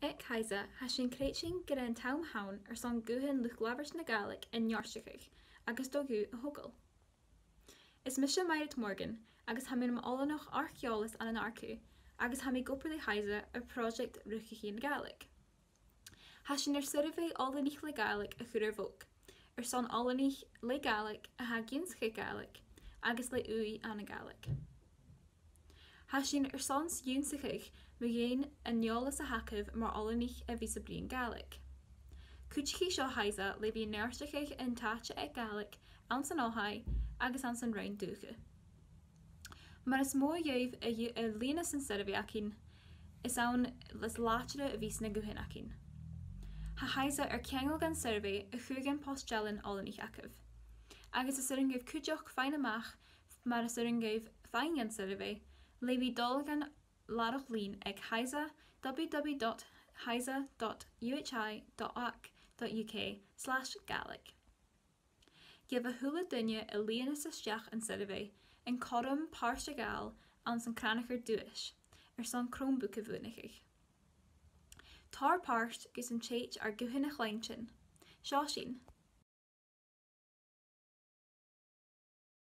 HISA has sin creating gyda an taum hawn son guhin luchd-labhairt le Gaelic in neartachadh agus dógu a shaoghal. Is misha mairit morgan agus ha minum oileanach archeolalas an arcu agus ha mi gopur le HISA a project riochdachadh le Gaelic. Ha sin Suirbhidh Oileanaich le Gàidhlig a chuir bhóg, son oileanach le Gaelic a aginn Gaelic agus le ùidh an Gaelic. Ha sin son ùidh aginn a neartachadh mar oileanach a bhí sa bliain Gaelic. Cuidichidh seo HISA le bhí neartachadh an táte ag Gaelic an san áithe agus an san urrainn dúcha. Mar is mó dhéobh a líana san Suirbhidh aginn is ann les láiteire a bhís na dheidhinn aginn. Ha HISA ceangal gan Suirbhidh a chuaigh post-dealan oileanach agus is urrainn gaibh cuideachd féin amach mar is urrainn gaibh féin gan Suirbhidh le bhí dul gan larach lín ag HISA www.hisa.uhi.ac.uk/Gaelic. Gibh a thula duine a líana sa steach an Suirbhidh in corrum shaoghal an san cranachar dúis son chrombook a bhuanaigh. Tar páirt gus an tèid ar guhin a chhlaintin. Seo sin.